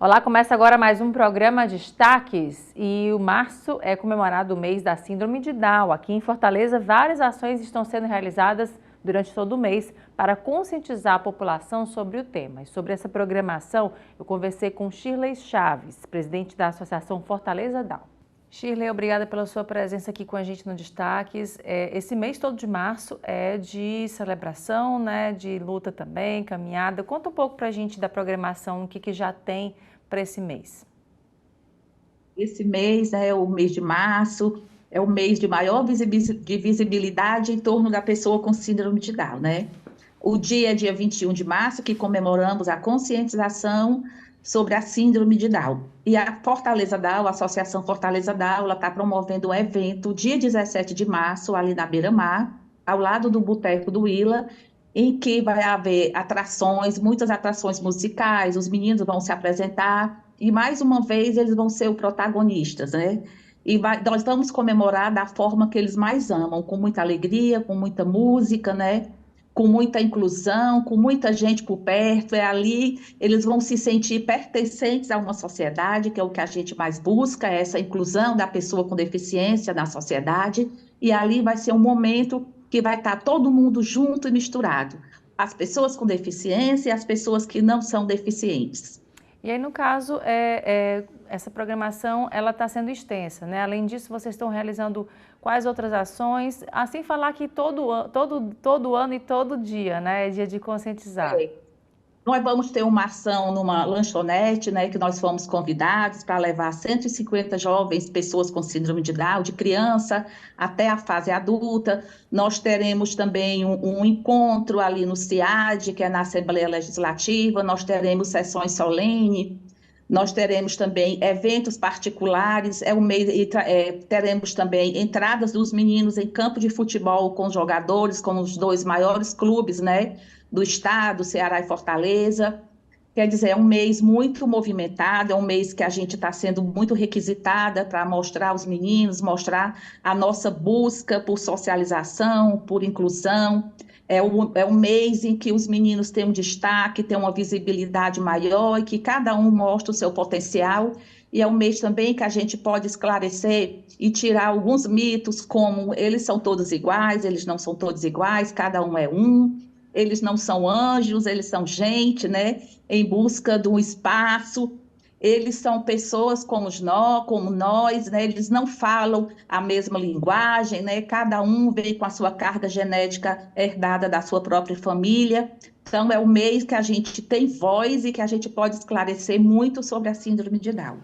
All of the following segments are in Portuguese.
Olá, começa agora mais um programa Destaques e o março é comemorado o mês da Síndrome de Down. Aqui em Fortaleza, várias ações estão sendo realizadas durante todo o mês para conscientizar a população sobre o tema. E sobre essa programação, eu conversei com Shirley Chaves, presidente da Associação Fortaleza Down. Shirley, obrigada pela sua presença aqui com a gente no Destaques. Esse mês todo de março é de celebração, né, de luta também, caminhada. Conta um pouco para a gente da programação, o que já tem para esse mês. Esse mês é o mês de março, é o mês de maior de visibilidade em torno da pessoa com síndrome de Down, né? O dia é dia 21 de março, que comemoramos a conscientização sobre a síndrome de Down. E a Fortaleza Down, a Associação Fortaleza Down, ela está promovendo um evento dia 17 de março, ali na Beira-Mar, ao lado do Boteco do Willa, em que vai haver atrações, muitas atrações musicais, os meninos vão se apresentar, e mais uma vez eles vão ser os protagonistas, né? Nós vamos comemorar da forma que eles mais amam, com muita alegria, com muita música, né? Com muita inclusão, com muita gente por perto, é ali, eles vão se sentir pertencentes a uma sociedade, que é o que a gente mais busca, é essa inclusão da pessoa com deficiência na sociedade, e ali vai ser um momento que vai estar todo mundo junto e misturado, as pessoas com deficiência e as pessoas que não são deficientes. E aí, no caso, essa programação ela está sendo extensa, né? Além disso, vocês estão realizando quais outras ações? Assim falar que todo ano e todo dia, né? É dia de conscientizar. Nós vamos ter uma ação numa lanchonete, né, que nós fomos convidados para levar 150 jovens, pessoas com síndrome de Down, de criança até a fase adulta. Nós teremos também um encontro ali no CIAD, que é na Assembleia Legislativa, nós teremos sessões solenes, nós teremos também eventos particulares, teremos também entradas dos meninos em campo de futebol com jogadores, com os dois maiores clubes, né, do estado, Ceará e Fortaleza. Quer dizer, é um mês muito movimentado, é um mês que a gente está sendo muito requisitada para mostrar aos meninos, mostrar a nossa busca por socialização, por inclusão. É um mês em que os meninos têm um destaque, têm uma visibilidade maior e que cada um mostra o seu potencial. E é um mês também que a gente pode esclarecer e tirar alguns mitos, como eles são todos iguais, eles não são todos iguais, cada um é um. Eles não são anjos, eles são gente, né? Em busca de um espaço. Eles são pessoas como nós, né? Eles não falam a mesma linguagem, né? Cada um vem com a sua carga genética herdada da sua própria família. Então, é o mês que a gente tem voz e que a gente pode esclarecer muito sobre a síndrome de Down.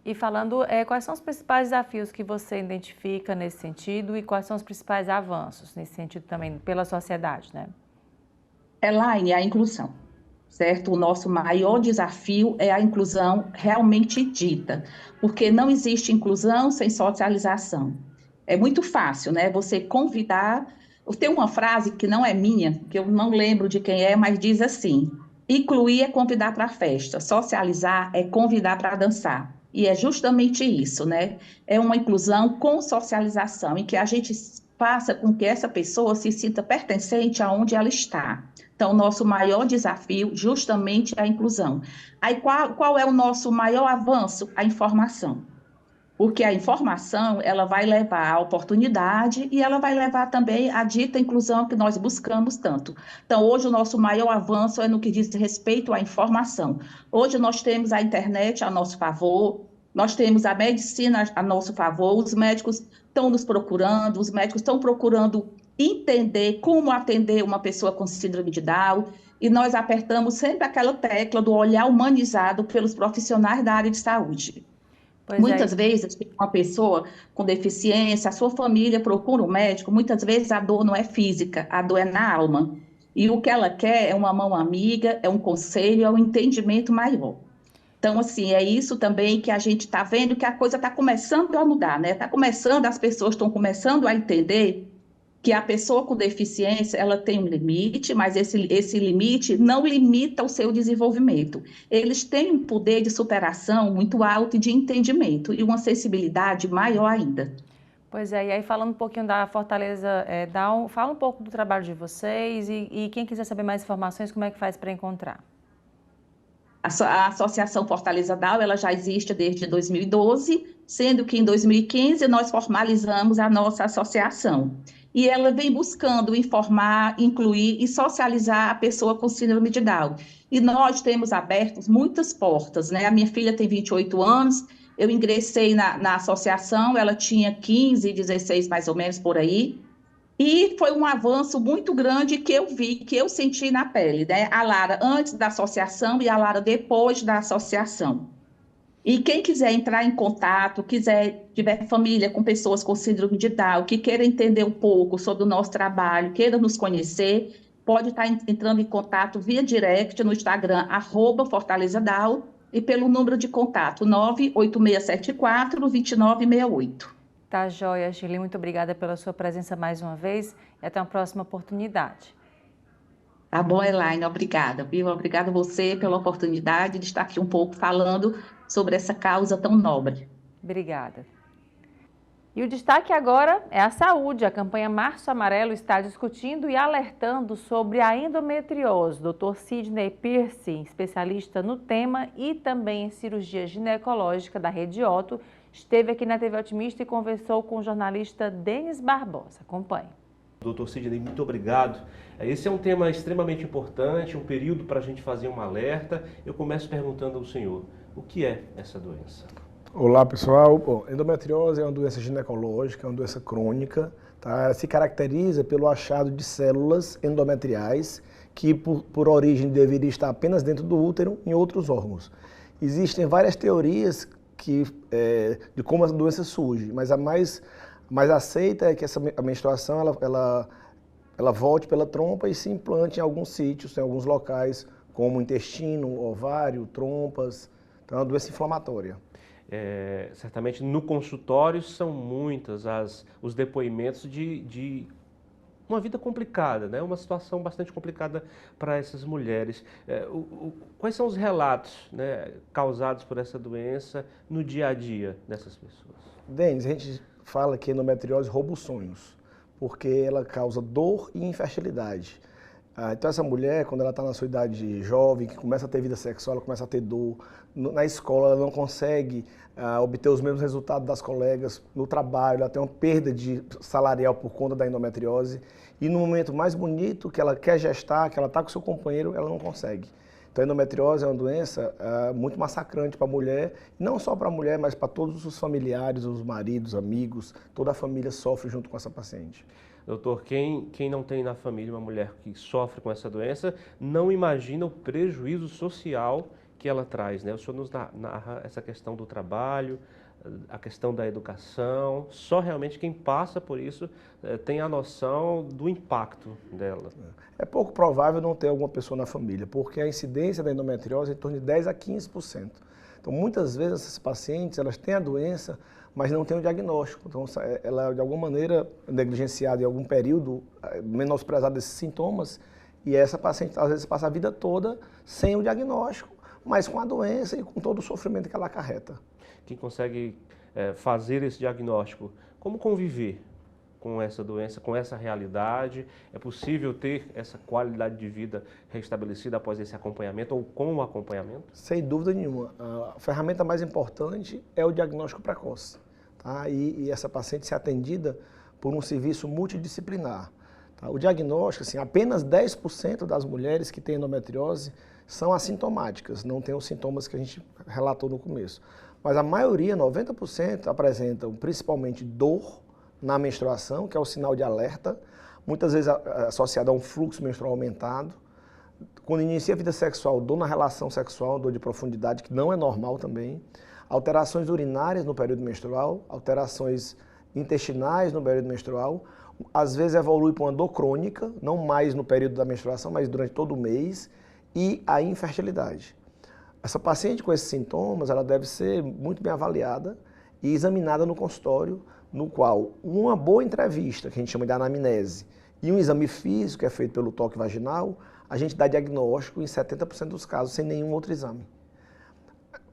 E falando, quais são os principais desafios que você identifica nesse sentido e quais são os principais avanços nesse sentido também pela sociedade, né? Elaine, a inclusão, certo? O nosso maior desafio é a inclusão realmente dita, porque não existe inclusão sem socialização. É muito fácil, né? Você convidar. Tem uma frase que não é minha, que eu não lembro de quem é, mas diz assim: incluir é convidar para a festa, socializar é convidar para dançar. E é justamente isso, né? É uma inclusão com socialização, em que a gente faça com que essa pessoa se sinta pertencente aonde ela está. Então, nosso maior desafio justamente é a inclusão. Aí, qual é o nosso maior avanço? A informação. Porque a informação, ela vai levar à oportunidade e ela vai levar também à dita inclusão que nós buscamos tanto. Então, hoje o nosso maior avanço é no que diz respeito à informação. Hoje nós temos a internet a nosso favor, nós temos a medicina a nosso favor, os médicos estão nos procurando, os médicos estão procurando entender como atender uma pessoa com síndrome de Down, e nós apertamos sempre aquela tecla do olhar humanizado pelos profissionais da área de saúde. Pois é. Muitas vezes, uma pessoa com deficiência, a sua família procura um médico, muitas vezes a dor não é física, a dor é na alma. E o que ela quer é uma mão amiga, é um conselho, é um entendimento maior. Então, assim, é isso também que a gente está vendo que a coisa está começando a mudar, né? Está começando, as pessoas estão começando a entender que a pessoa com deficiência ela tem um limite, mas esse limite não limita o seu desenvolvimento. Eles têm um poder de superação muito alto e de entendimento e uma sensibilidade maior ainda. Pois é, e aí falando um pouquinho da Fortaleza Down, fala um pouco do trabalho de vocês e quem quiser saber mais informações, como é que faz para encontrar? A Associação Fortaleza Down, ela já existe desde 2012, sendo que em 2015 nós formalizamos a nossa associação. E ela vem buscando informar, incluir e socializar a pessoa com síndrome de Down. E nós temos abertos muitas portas, né? A minha filha tem 28 anos, eu ingressei na associação, ela tinha 15, 16 mais ou menos por aí, e foi um avanço muito grande que eu vi, que eu senti na pele, né? A Lara antes da associação e a Lara depois da associação. E quem quiser entrar em contato, tiver família com pessoas com síndrome de Down, que queira entender um pouco sobre o nosso trabalho, queira nos conhecer, pode estar entrando em contato via direct no Instagram, @Fortaleza Down, e pelo número de contato 98674-2968. Tá joia, Gili. Muito obrigada pela sua presença mais uma vez e até uma próxima oportunidade. Tá bom, Elaine, obrigada, viu? Obrigada a você pela oportunidade de estar aqui um pouco falando sobre essa causa tão nobre. Obrigada. E o destaque agora é a saúde. A campanha Março Amarelo está discutindo e alertando sobre a endometriose. Dr. Sidney Pierce, especialista no tema e também em cirurgia ginecológica da Rede Otto, esteve aqui na TV Otimista e conversou com o jornalista Denis Barbosa. Acompanhe. Doutor Sidney, muito obrigado. Esse é um tema extremamente importante, um período para a gente fazer um alerta. Eu começo perguntando ao senhor, o que é essa doença? Olá, pessoal. Bom, endometriose é uma doença ginecológica, é uma doença crônica. Tá? Ela se caracteriza pelo achado de células endometriais que, por origem, deveria estar apenas dentro do útero, em outros órgãos. Existem várias teorias de como essa doença surge, mas a mais aceita é que a menstruação ela volte pela trompa e se implante em alguns sítios, em alguns locais, como intestino, ovário, trompas. Então é uma doença inflamatória. Certamente no consultório são muitas os depoimentos de uma vida complicada, né? Uma situação bastante complicada para essas mulheres. Quais são os relatos, né, causados por essa doença no dia a dia dessas pessoas? Denis, a gente fala que a endometriose rouba os sonhos, porque ela causa dor e infertilidade. Então essa mulher, quando ela está na sua idade jovem, que começa a ter vida sexual, ela começa a ter dor. Na escola ela não consegue obter os mesmos resultados das colegas. No trabalho ela tem uma perda salarial por conta da endometriose. E no momento mais bonito, que ela quer gestar, que ela está com seu companheiro, ela não consegue. Então a endometriose é uma doença muito massacrante para a mulher, não só para a mulher, mas para todos os familiares, os maridos, amigos, toda a família sofre junto com essa paciente. Doutor, quem não tem na família uma mulher que sofre com essa doença, não imagina o prejuízo social que ela traz, né? O senhor nos narra essa questão do trabalho, a questão da educação. Só realmente quem passa por isso tem a noção do impacto dela. É pouco provável não ter alguma pessoa na família, porque a incidência da endometriose é em torno de 10 a 15%. Então, muitas vezes essas pacientes, elas têm a doença, mas não têm o diagnóstico. Então, ela, de alguma maneira, negligenciada em algum período, menosprezada desses sintomas, e essa paciente, às vezes, passa a vida toda sem o diagnóstico, mas com a doença e com todo o sofrimento que ela acarreta. Quem consegue fazer esse diagnóstico, como conviver com essa doença, com essa realidade? É possível ter essa qualidade de vida restabelecida após esse acompanhamento ou com o acompanhamento? Sem dúvida nenhuma. A ferramenta mais importante é o diagnóstico precoce. Tá? E essa paciente ser atendida por um serviço multidisciplinar. Tá? O diagnóstico, assim, apenas 10% das mulheres que têm endometriose são assintomáticas, não têm os sintomas que a gente relatou no começo. Mas a maioria, 90%, apresentam principalmente dor na menstruação, que é o sinal de alerta, muitas vezes associado a um fluxo menstrual aumentado. Quando inicia a vida sexual, dor na relação sexual, dor de profundidade, que não é normal também. Alterações urinárias no período menstrual, alterações intestinais no período menstrual. Às vezes evolui para uma dor crônica, não mais no período da menstruação, mas durante todo o mês. E a infertilidade. Essa paciente com esses sintomas, ela deve ser muito bem avaliada e examinada no consultório, no qual uma boa entrevista, que a gente chama de anamnese, e um exame físico, que é feito pelo toque vaginal, a gente dá diagnóstico em 70% dos casos, sem nenhum outro exame.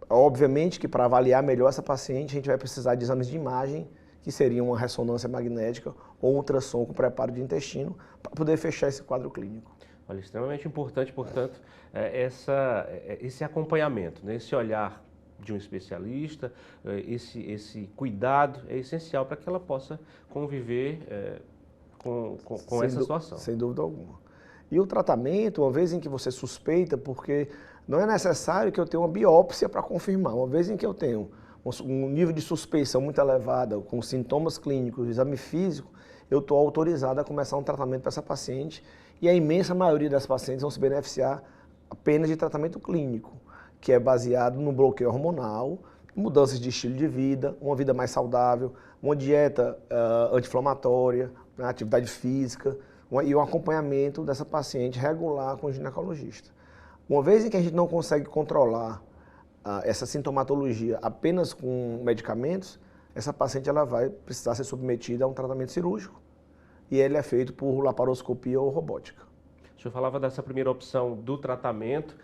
Obviamente que para avaliar melhor essa paciente, a gente vai precisar de exames de imagem, que seriam uma ressonância magnética ou um ultrassom com preparo de intestino, para poder fechar esse quadro clínico. Olha, extremamente importante, portanto, esse acompanhamento, né? Esse olhar de um especialista, esse cuidado é essencial para que ela possa conviver com essa situação. Sem dúvida alguma. E o tratamento, uma vez em que você suspeita, porque não é necessário que eu tenha uma biópsia para confirmar, uma vez em que eu tenho um nível de suspeição muito elevado, com sintomas clínicos, exame físico, eu estou autorizado a começar um tratamento para essa paciente e a imensa maioria das pacientes vão se beneficiar apenas de tratamento clínico, que é baseado no bloqueio hormonal, mudanças de estilo de vida, uma vida mais saudável, uma dieta anti-inflamatória, atividade física e um acompanhamento dessa paciente regular com o ginecologista. Uma vez em que a gente não consegue controlar essa sintomatologia apenas com medicamentos, essa paciente ela vai precisar ser submetida a um tratamento cirúrgico e ele é feito por laparoscopia ou robótica. O senhor falava dessa primeira opção do tratamento,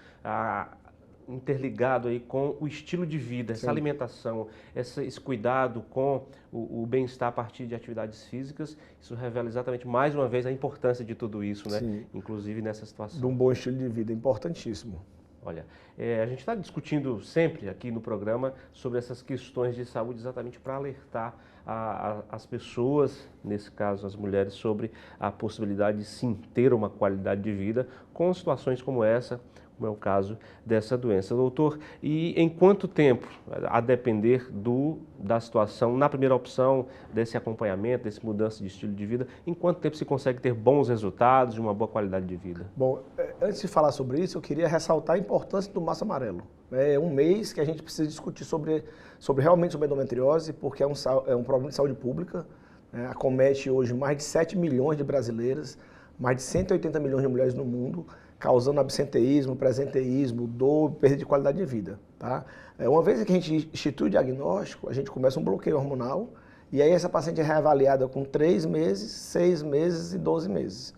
interligado aí com o estilo de vida, essa alimentação, esse cuidado com o bem-estar a partir de atividades físicas. Isso revela exatamente mais uma vez a importância de tudo isso, né? Sim. Inclusive nessa situação. De um bom estilo de vida, importantíssimo. Olha, a gente está discutindo sempre aqui no programa sobre essas questões de saúde exatamente para alertar as pessoas, nesse caso as mulheres, sobre a possibilidade de sim ter uma qualidade de vida com situações como essa, como é o caso dessa doença. Doutor, e em quanto tempo, a depender da situação, na primeira opção desse acompanhamento, dessa mudança de estilo de vida, em quanto tempo se consegue ter bons resultados e uma boa qualidade de vida? Bom, antes de falar sobre isso, eu queria ressaltar a importância do Março Amarelo. É um mês que a gente precisa discutir realmente sobre a endometriose, porque é um problema de saúde pública, né? Acomete hoje mais de 7 milhões de brasileiras, mais de 180 milhões de mulheres no mundo, causando absenteísmo, presenteísmo, dor, perda de qualidade de vida. Tá? Uma vez que a gente institui o diagnóstico, a gente começa um bloqueio hormonal e aí essa paciente é reavaliada com 3 meses, 6 meses e 12 meses.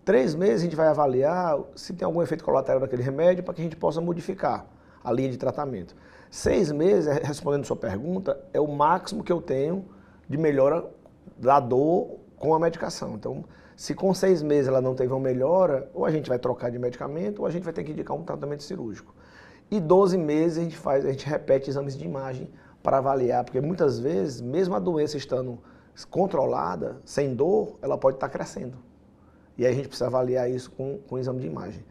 3 meses a gente vai avaliar se tem algum efeito colateral daquele remédio para que a gente possa modificar a linha de tratamento. 6 meses, respondendo a sua pergunta, é o máximo que eu tenho de melhora da dor com a medicação. Então, se com 6 meses ela não teve uma melhora, ou a gente vai trocar de medicamento, ou a gente vai ter que indicar um tratamento cirúrgico. E 12 meses a gente repete exames de imagem para avaliar, porque muitas vezes, mesmo a doença estando controlada, sem dor, ela pode estar crescendo. E aí a gente precisa avaliar isso com o exame de imagem.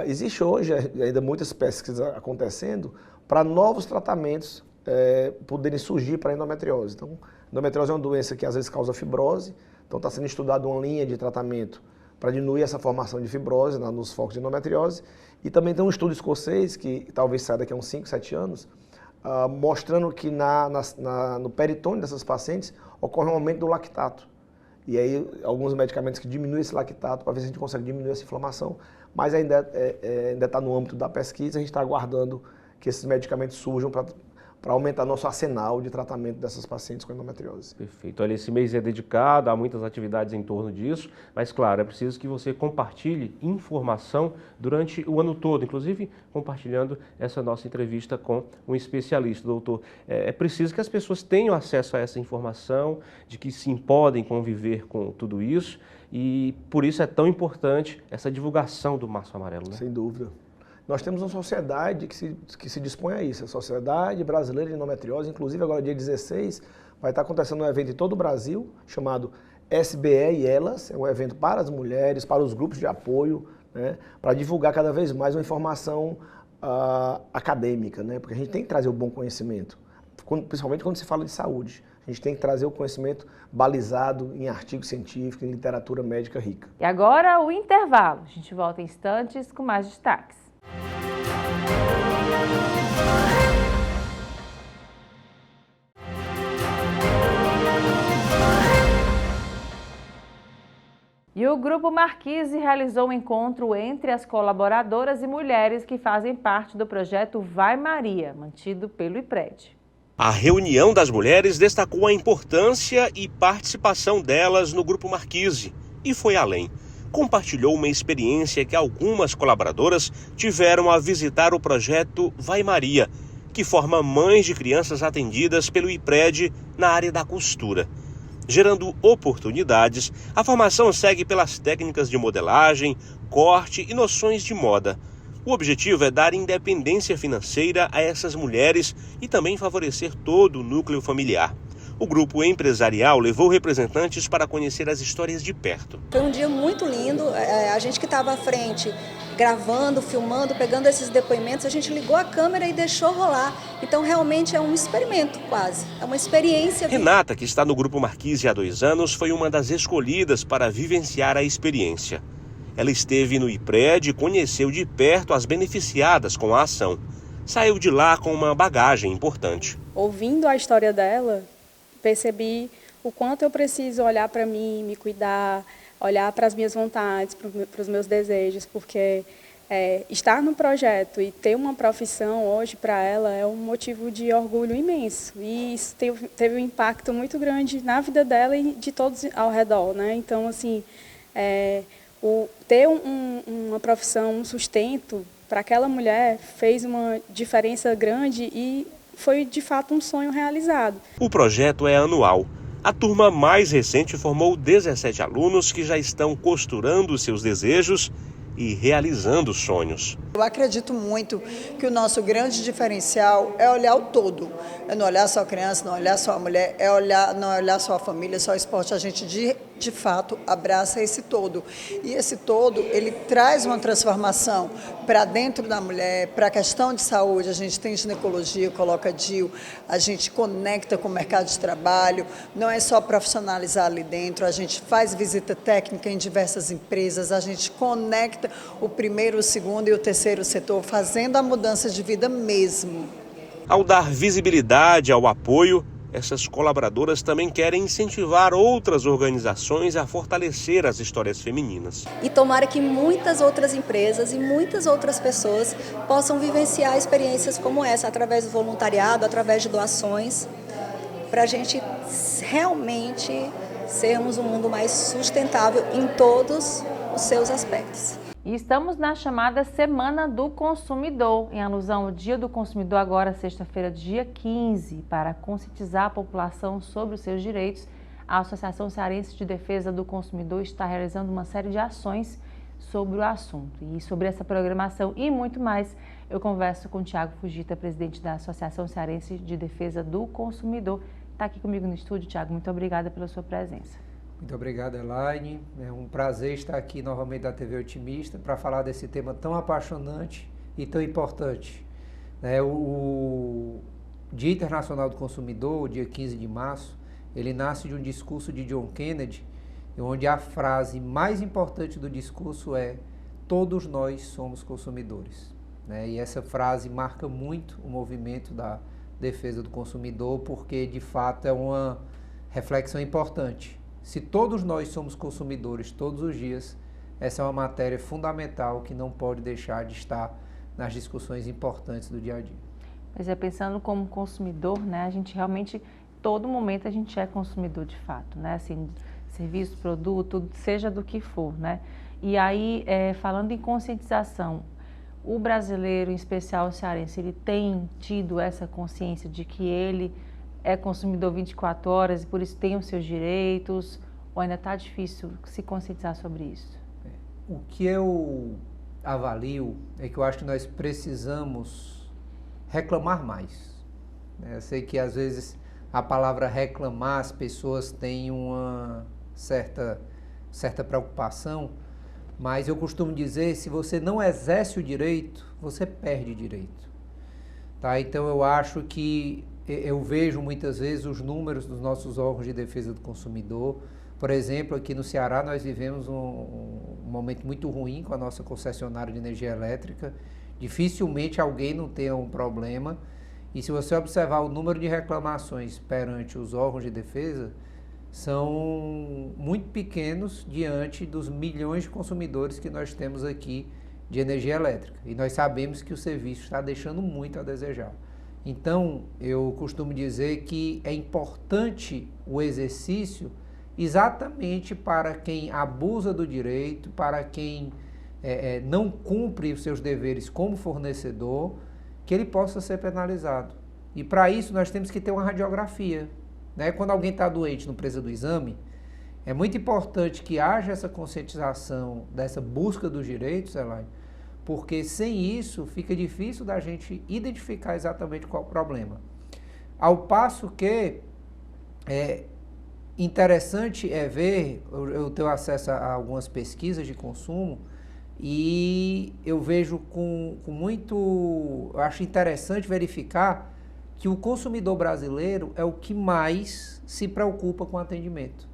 Existe hoje ainda muitas pesquisas acontecendo para novos tratamentos poderem surgir para a endometriose. Então, endometriose é uma doença que às vezes causa fibrose, então está sendo estudada uma linha de tratamento para diminuir essa formação de fibrose nos focos de endometriose. E também tem um estudo escocês, que talvez saia daqui a uns 5, 7 anos, mostrando que no peritônio dessas pacientes ocorre um aumento do lactato. E aí alguns medicamentos que diminuem esse lactato para ver se a gente consegue diminuir essa inflamação, mas ainda está no âmbito da pesquisa, a gente está aguardando que esses medicamentos surjam para aumentar nosso arsenal de tratamento dessas pacientes com endometriose. Perfeito. Olha, esse mês é dedicado a muitas atividades em torno disso, mas claro, é preciso que você compartilhe informação durante o ano todo, inclusive compartilhando essa nossa entrevista com um especialista, doutor. É preciso que as pessoas tenham acesso a essa informação, de que sim podem conviver com tudo isso, e por isso é tão importante essa divulgação do Março Amarelo, né? Sem dúvida. Nós temos uma sociedade que se dispõe a isso, a Sociedade Brasileira de Endometriose, inclusive agora dia 16 vai estar acontecendo um evento em todo o Brasil, chamado SBE e Elas, é um evento para as mulheres, para os grupos de apoio, né, para divulgar cada vez mais uma informação acadêmica, né, porque a gente tem que trazer o bom conhecimento, principalmente quando se fala de saúde. A gente tem que trazer o conhecimento balizado em artigos científicos, em literatura médica rica. E agora o intervalo. A gente volta em instantes com mais destaques. E o Grupo Marquise realizou um encontro entre as colaboradoras e mulheres que fazem parte do projeto Vai Maria, mantido pelo IPRED. A reunião das mulheres destacou a importância e participação delas no Grupo Marquise e foi além. Compartilhou uma experiência que algumas colaboradoras tiveram ao visitar o projeto Vai Maria, que forma mães de crianças atendidas pelo IPRED na área da costura. Gerando oportunidades, a formação segue pelas técnicas de modelagem, corte e noções de moda. O objetivo é dar independência financeira a essas mulheres e também favorecer todo o núcleo familiar. O grupo empresarial levou representantes para conhecer as histórias de perto. Foi um dia muito lindo, a gente que estava à frente, gravando, filmando, pegando esses depoimentos, a gente ligou a câmera e deixou rolar. Então realmente é um experimento quase, é uma experiência. Renata, que está no Grupo Marquise há 2 anos, foi uma das escolhidas para vivenciar a experiência. Ela esteve no IPRED e conheceu de perto as beneficiadas com a ação. Saiu de lá com uma bagagem importante. Ouvindo a história dela, percebi o quanto eu preciso olhar para mim, me cuidar, olhar para as minhas vontades, para os meus desejos, porque estar no projeto e ter uma profissão hoje para ela é um motivo de orgulho imenso. E isso teve um impacto muito grande na vida dela e de todos ao redor, né? Então, assim, ter uma profissão, um sustento para aquela mulher fez uma diferença grande e foi, de fato, um sonho realizado. O projeto é anual. A turma mais recente formou 17 alunos que já estão costurando seus desejos e realizando sonhos. Eu acredito muito que o nosso grande diferencial é olhar o todo. É não olhar só a criança, não olhar só a mulher, não olhar só a família, só o esporte. A gente, de fato, abraça esse todo. E esse todo, ele traz uma transformação para dentro da mulher, para a questão de saúde. A gente tem ginecologia, coloca DIU, a gente conecta com o mercado de trabalho. Não é só profissionalizar ali dentro, a gente faz visita técnica em diversas empresas, a gente conecta o primeiro, o segundo e o terceiro setor, fazendo a mudança de vida mesmo. Ao dar visibilidade ao apoio, essas colaboradoras também querem incentivar outras organizações a fortalecer as histórias femininas. E tomara que muitas outras empresas e muitas outras pessoas possam vivenciar experiências como essa, através do voluntariado, através de doações, para a gente realmente sermos um mundo mais sustentável em todos os seus aspectos. E estamos na chamada Semana do Consumidor, em alusão ao Dia do Consumidor, agora sexta-feira, dia 15, para conscientizar a população sobre os seus direitos. A Associação Cearense de Defesa do Consumidor está realizando uma série de ações sobre o assunto. E sobre essa programação e muito mais, eu converso com o Tiago Fujita, presidente da Associação Cearense de Defesa do Consumidor. Está aqui comigo no estúdio. Tiago, muito obrigada pela sua presença. Muito obrigado, Elaine. É um prazer estar aqui novamente da TV Otimista para falar desse tema tão apaixonante e tão importante. O Dia Internacional do Consumidor, o dia 15 de março, ele nasce de um discurso de John Kennedy, onde a frase mais importante do discurso é: todos nós somos consumidores. E essa frase marca muito o movimento da defesa do consumidor, porque de fato é uma reflexão importante. Se todos nós somos consumidores todos os dias, essa é uma matéria fundamental que não pode deixar de estar nas discussões importantes do dia a dia. Pois é, pensando como consumidor, a gente realmente, todo momento a gente é consumidor de fato, assim, serviço, produto, seja do que for, E aí, falando em conscientização, o brasileiro, em especial o cearense, ele tem tido essa consciência de que ele é consumidor 24 horas e por isso tem os seus direitos, ou ainda está difícil se conscientizar sobre isso? O que eu avalio é que eu acho que nós precisamos reclamar mais. Eu sei que às vezes a palavra reclamar, as pessoas têm uma certa preocupação, mas eu costumo dizer, se você não exerce o direito, você perde direito. Então eu acho que eu vejo muitas vezes os números dos nossos órgãos de defesa do consumidor. Por exemplo, aqui no Ceará nós vivemos um momento muito ruim com a nossa concessionária de energia elétrica. Dificilmente alguém não tenha um problema. E se você observar o número de reclamações perante os órgãos de defesa, são muito pequenos diante dos milhões de consumidores que nós temos aqui de energia elétrica. E nós sabemos que o serviço está deixando muito a desejar. Então, eu costumo dizer que é importante o exercício exatamente para quem abusa do direito, para quem não cumpre os seus deveres como fornecedor, que ele possa ser penalizado. E para isso nós temos que ter uma radiografia. né? Quando alguém está doente, não precisa do exame, é muito importante que haja essa conscientização dessa busca dos direitos, Elaine, porque sem isso fica difícil da gente identificar exatamente qual é o problema. Ao passo que interessante é ver, eu tenho acesso a algumas pesquisas de consumo e eu vejo eu acho interessante verificar que o consumidor brasileiro é o que mais se preocupa com o atendimento.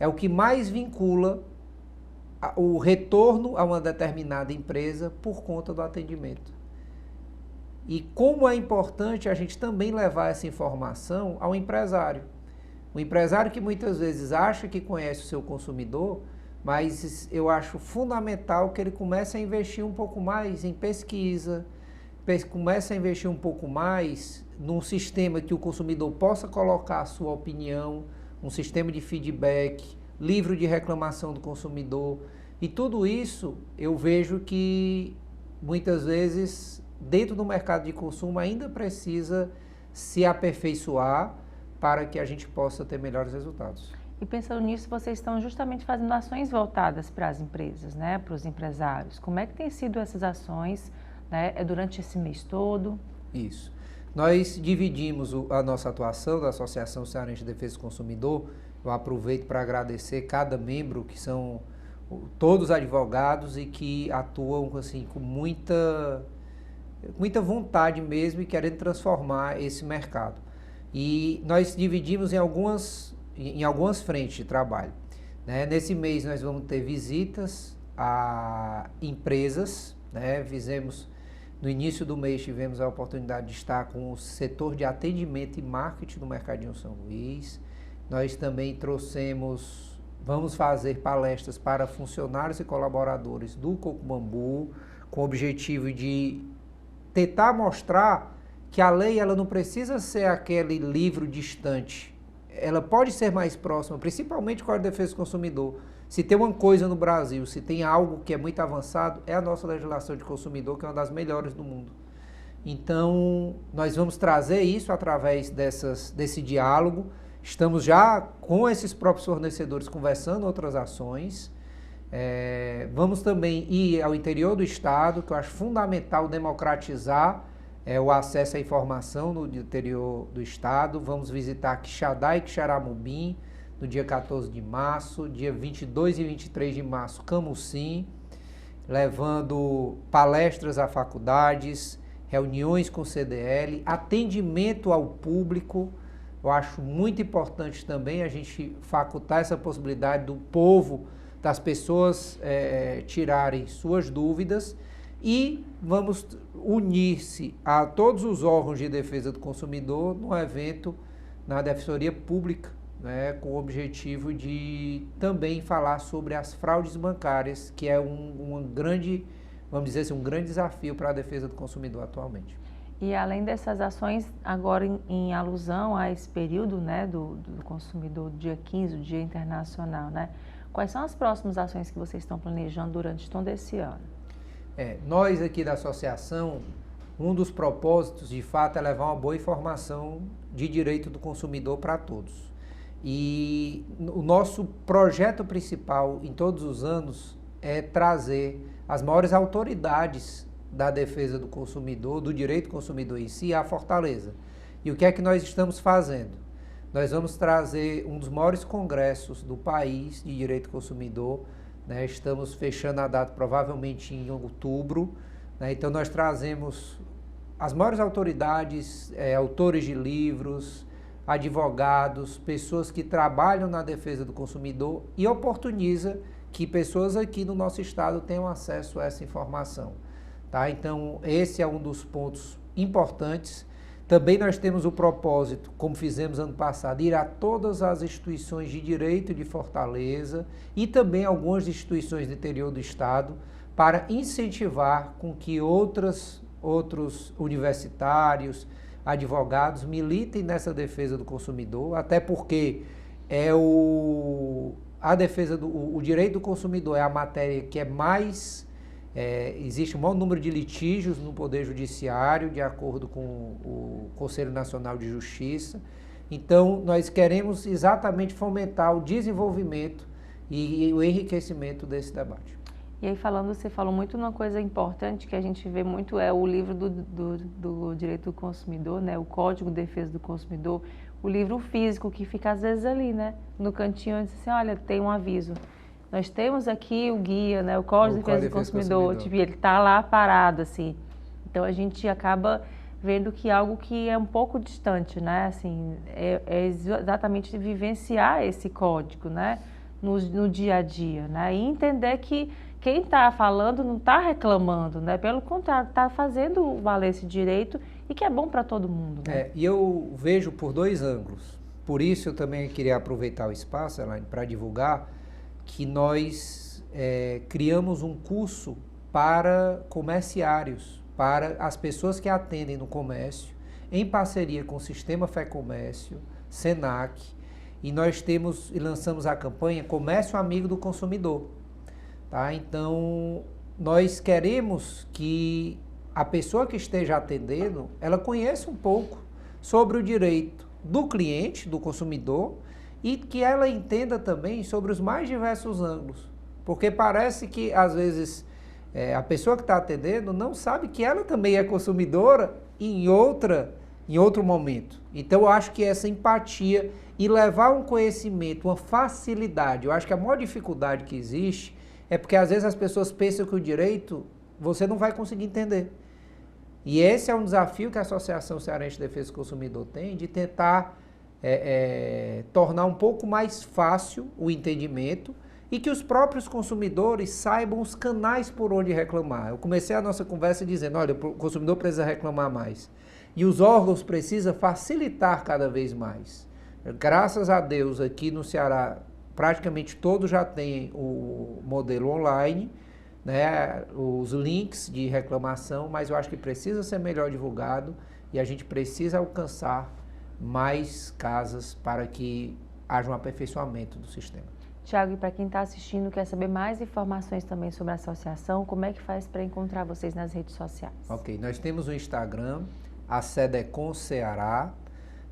É o que mais vincula o retorno a uma determinada empresa por conta do atendimento. E como é importante a gente também levar essa informação ao empresário. O empresário que muitas vezes acha que conhece o seu consumidor, mas eu acho fundamental que ele comece a investir um pouco mais em pesquisa, comece a investir um pouco mais num sistema que o consumidor possa colocar a sua opinião, um sistema de feedback, livro de reclamação do consumidor. E tudo isso eu vejo que muitas vezes dentro do mercado de consumo ainda precisa se aperfeiçoar para que a gente possa ter melhores resultados. E pensando nisso, vocês estão justamente fazendo ações voltadas para as empresas, né, para os empresários. Como é que tem sido essas ações, né, durante esse mês todo? Isso. Nós dividimos a nossa atuação da Associação Cearense de Defesa do Consumidor. Eu aproveito para agradecer cada membro, que são todos advogados e que atuam assim, com muita vontade mesmo e querendo transformar esse mercado. E nós dividimos em algumas frentes de trabalho, né? Nesse mês nós vamos ter visitas a empresas, né? No início do mês tivemos a oportunidade de estar com o setor de atendimento e marketing do Mercadinho São Luís. Nós também vamos fazer palestras para funcionários e colaboradores do Coco Bambu, com o objetivo de tentar mostrar que a lei ela não precisa ser aquele livro distante. Ela pode ser mais próxima, principalmente com a defesa do consumidor. Se tem uma coisa no Brasil, se tem algo que é muito avançado, é a nossa legislação de consumidor, que é uma das melhores do mundo. Então, nós vamos trazer isso através desse diálogo. Estamos já com esses próprios fornecedores conversando outras ações. Vamos também ir ao interior do estado, que eu acho fundamental democratizar o acesso à informação no interior do estado. Vamos visitar Quixadá e Quixaramubim no dia 14 de março, dia 22 e 23 de março, Camusim, levando palestras a faculdades, reuniões com o CDL, atendimento ao público. Eu acho muito importante também a gente facultar essa possibilidade do povo, das pessoas tirarem suas dúvidas, e vamos unir-se a todos os órgãos de defesa do consumidor num evento na Defensoria Pública, né, com o objetivo de também falar sobre as fraudes bancárias, que é um grande desafio para a defesa do consumidor atualmente. E além dessas ações, agora em alusão a esse período, né, do consumidor, dia 15, o Dia Internacional, né, quais são as próximas ações que vocês estão planejando durante todo esse ano? Nós aqui da associação, um dos propósitos, de fato, é levar uma boa informação de direito do consumidor para todos. E o nosso projeto principal em todos os anos é trazer as maiores autoridades da defesa do consumidor, do direito do consumidor em si, à Fortaleza. E o que é que nós estamos fazendo? Nós vamos trazer um dos maiores congressos do país de direito do consumidor, né? Estamos fechando a data provavelmente em outubro, né? Então nós trazemos as maiores autoridades, autores de livros, advogados, pessoas que trabalham na defesa do consumidor, e oportuniza que pessoas aqui no nosso estado tenham acesso a essa informação. Tá? Então, esse é um dos pontos importantes. Também nós temos o propósito, como fizemos ano passado, ir a todas as instituições de direito de Fortaleza e também algumas instituições do interior do estado, para incentivar com que outros universitários, advogados militem nessa defesa do consumidor, até porque o direito do consumidor é a matéria que é mais... existe um maior número de litígios no Poder Judiciário, de acordo com o Conselho Nacional de Justiça. Então, nós queremos exatamente fomentar o desenvolvimento e o enriquecimento desse debate. E aí você falou muito numa coisa importante que a gente vê muito, é o livro do direito do consumidor, né? O Código de Defesa do Consumidor, o livro físico que fica às vezes ali, né? No cantinho, onde assim, olha, tem um aviso. Nós temos aqui o guia, né? O Código de Defesa do Consumidor, tipo, ele está lá parado, assim. Então a gente acaba vendo que algo que é um pouco distante, né? Assim, é exatamente vivenciar esse código, né? No dia a dia, né? E entender que quem está falando não está reclamando, né? Pelo contrário, está fazendo valer esse direito e que é bom para todo mundo. Né? E eu vejo por 2 ângulos. Por isso eu também queria aproveitar o espaço, Elaine, para divulgar que nós criamos um curso para comerciários, para as pessoas que atendem no comércio, em parceria com o Sistema Fé Comércio, Senac, e nós temos e lançamos a campanha Comércio Amigo do Consumidor. Tá? Então, nós queremos que a pessoa que esteja atendendo, ela conheça um pouco sobre o direito do cliente, do consumidor, e que ela entenda também sobre os mais diversos ângulos. Porque parece que, às vezes, a pessoa que está atendendo não sabe que ela também é consumidora em outro momento. Então, eu acho que essa empatia e levar um conhecimento, uma facilidade, eu acho que a maior dificuldade que existe é porque às vezes as pessoas pensam que o direito você não vai conseguir entender. E esse é um desafio que a Associação Cearense de Defesa do Consumidor tem, de tentar tornar um pouco mais fácil o entendimento e que os próprios consumidores saibam os canais por onde reclamar. Eu comecei a nossa conversa dizendo, olha, o consumidor precisa reclamar mais. E os órgãos precisam facilitar cada vez mais. Graças a Deus, aqui no Ceará, praticamente todos já têm o modelo online, né, os links de reclamação, mas eu acho que precisa ser melhor divulgado e a gente precisa alcançar mais casas para que haja um aperfeiçoamento do sistema. Tiago, e para quem está assistindo, quer saber mais informações também sobre a associação, como é que faz para encontrar vocês nas redes sociais? Ok, nós temos o Instagram, ACEDECOM Ceará,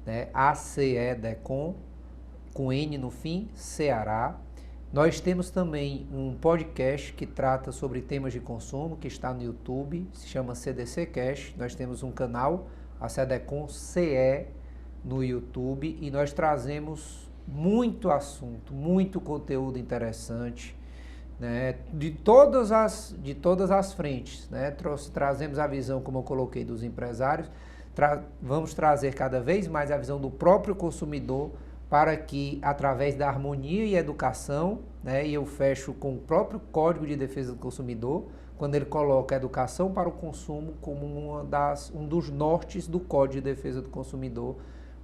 né, ACEDECOM, com N no fim, Ceará. Nós temos também um podcast que trata sobre temas de consumo, que está no YouTube, se chama CDC Cash. Nós temos um canal, a CEDECOM CE, no YouTube, e nós trazemos muito assunto, muito conteúdo interessante, né, de todas as frentes, né? Trazemos a visão, como eu coloquei, dos empresários, vamos trazer cada vez mais a visão do próprio consumidor, para que, através da harmonia e educação, né, e eu fecho com o próprio Código de Defesa do Consumidor, quando ele coloca a educação para o consumo como um dos nortes do Código de Defesa do Consumidor,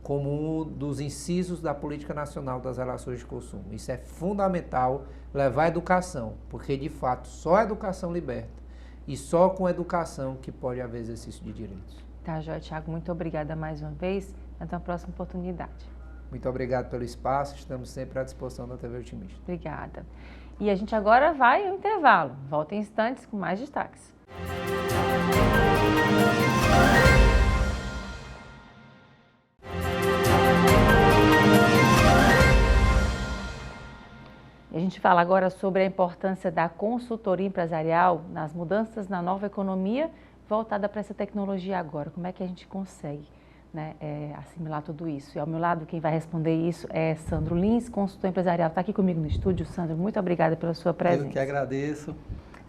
como um dos incisos da Política Nacional das Relações de Consumo. Isso é fundamental, levar a educação, porque, de fato, só a educação liberta, e só com a educação que pode haver exercício de direitos. Tá, joia, Tiago, muito obrigada mais uma vez, até a próxima oportunidade. Muito obrigado pelo espaço, estamos sempre à disposição da TV Otimista. Obrigada. E a gente agora vai ao intervalo. Volta em instantes com mais destaques. E a gente fala agora sobre a importância da consultoria empresarial nas mudanças na nova economia voltada para essa tecnologia agora. Como é que a gente consegue, né, assimilar tudo isso? E ao meu lado, quem vai responder isso é Sandro Lins, consultor empresarial. Está aqui comigo no estúdio. Sandro, muito obrigada pela sua presença. Eu que agradeço.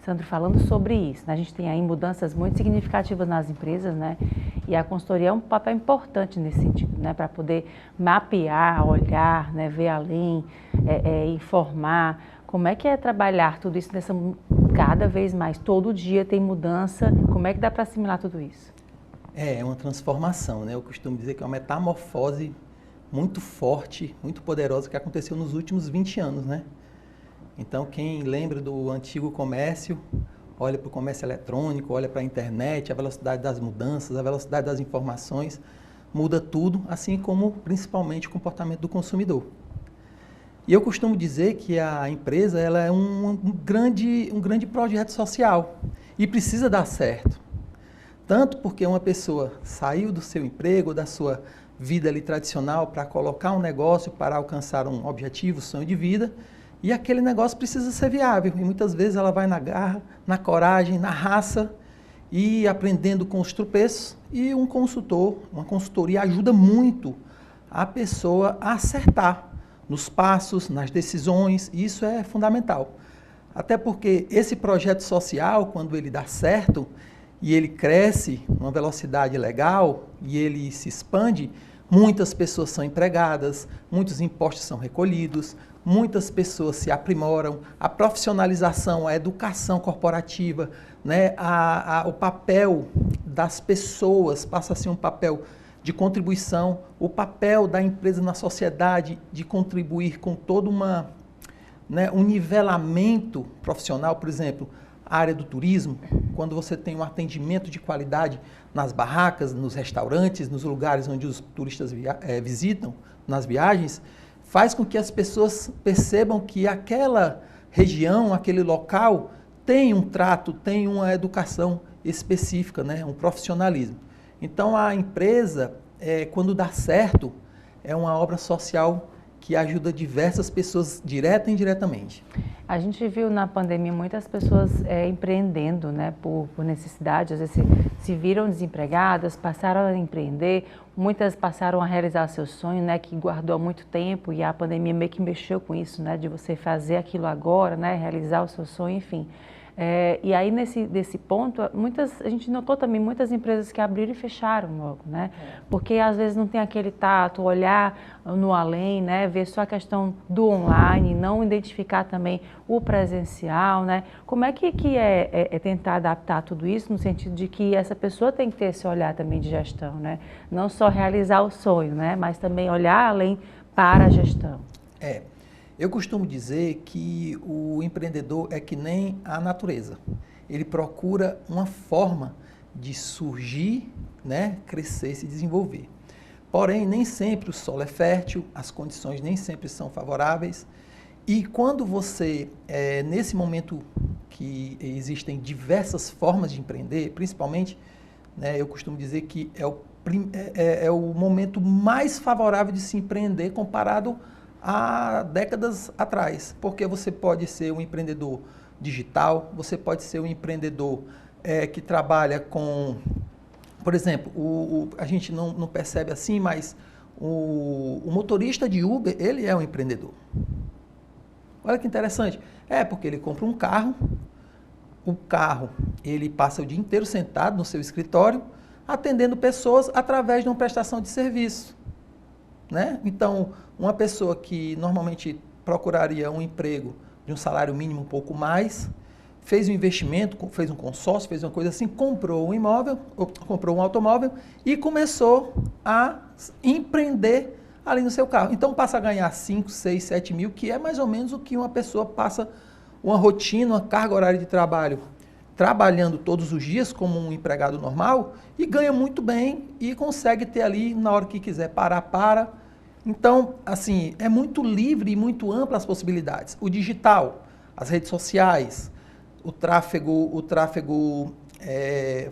Sandro, falando sobre isso, né, a gente tem aí mudanças muito significativas nas empresas, né, e a consultoria é um papel importante nesse sentido, né, para poder mapear, olhar, né, ver além, informar. Como é que é trabalhar tudo isso cada vez mais? Todo dia tem mudança. Como é que dá para assimilar tudo isso? É uma transformação, né? Eu costumo dizer que é uma metamorfose muito forte, muito poderosa que aconteceu nos últimos 20 anos, né? Então, quem lembra do antigo comércio, olha para o comércio eletrônico, olha para a internet, a velocidade das mudanças, a velocidade das informações, muda tudo, assim como principalmente o comportamento do consumidor. E eu costumo dizer que a empresa ela é um grande projeto social e precisa dar certo. Tanto porque uma pessoa saiu do seu emprego, da sua vida ali tradicional para colocar um negócio, para alcançar um objetivo, sonho de vida, e aquele negócio precisa ser viável. E muitas vezes ela vai na garra, na coragem, na raça, e aprendendo com os tropeços. E um consultor, uma consultoria ajuda muito a pessoa a acertar nos passos, nas decisões, e isso é fundamental. Até porque esse projeto social, quando ele dá certo, e ele cresce numa velocidade legal, e ele se expande, muitas pessoas são empregadas, muitos impostos são recolhidos, muitas pessoas se aprimoram, a profissionalização, a educação corporativa, né, o papel das pessoas passa a ser um papel de contribuição, o papel da empresa na sociedade de contribuir com todo um nivelamento profissional, por exemplo, a área do turismo, quando você tem um atendimento de qualidade nas barracas, nos restaurantes, nos lugares onde os turistas visitam, nas viagens, faz com que as pessoas percebam que aquela região, aquele local, tem um trato, tem uma educação específica, né? Um profissionalismo. Então, a empresa, quando dá certo, é uma obra social que ajuda diversas pessoas, direta e indiretamente. A gente viu na pandemia muitas pessoas empreendendo, né, por necessidade, às vezes se viram desempregadas, passaram a empreender, muitas passaram a realizar seu sonho, né, que guardou há muito tempo, e a pandemia meio que mexeu com isso, né, de você fazer aquilo agora, né, realizar o seu sonho, enfim. E aí, nesse ponto, a gente notou também muitas empresas que abriram e fecharam logo, né? Porque às vezes não tem aquele tato, olhar no além, né? Ver só a questão do online, não identificar também o presencial, né? Como é que é tentar adaptar tudo isso no sentido de que essa pessoa tem que ter esse olhar também de gestão, né? Não só realizar o sonho, né? Mas também olhar além para a gestão. Eu costumo dizer que o empreendedor é que nem a natureza. Ele procura uma forma de surgir, né, crescer, se desenvolver. Porém, nem sempre o solo é fértil, as condições nem sempre são favoráveis. E quando você, nesse momento que existem diversas formas de empreender, principalmente, né, eu costumo dizer que é o momento mais favorável de se empreender comparado há décadas atrás, porque você pode ser um empreendedor digital, você pode ser um empreendedor que trabalha com, por exemplo, a gente não percebe assim, mas o motorista de Uber, ele é um empreendedor. Olha que interessante, porque ele compra um carro, o carro, ele passa o dia inteiro sentado no seu escritório, atendendo pessoas através de uma prestação de serviço. Né? Então, uma pessoa que normalmente procuraria um emprego de um salário mínimo um pouco mais, fez um investimento, fez um consórcio, fez uma coisa assim, comprou um imóvel, comprou um automóvel e começou a empreender ali no seu carro. Então passa a ganhar 5, 6, 7 mil, que é mais ou menos o que uma pessoa passa uma rotina, uma carga horária de trabalho, trabalhando todos os dias como um empregado normal, e ganha muito bem e consegue ter ali, na hora que quiser, para. Então, assim, é muito livre e muito ampla as possibilidades. O digital, as redes sociais, o tráfego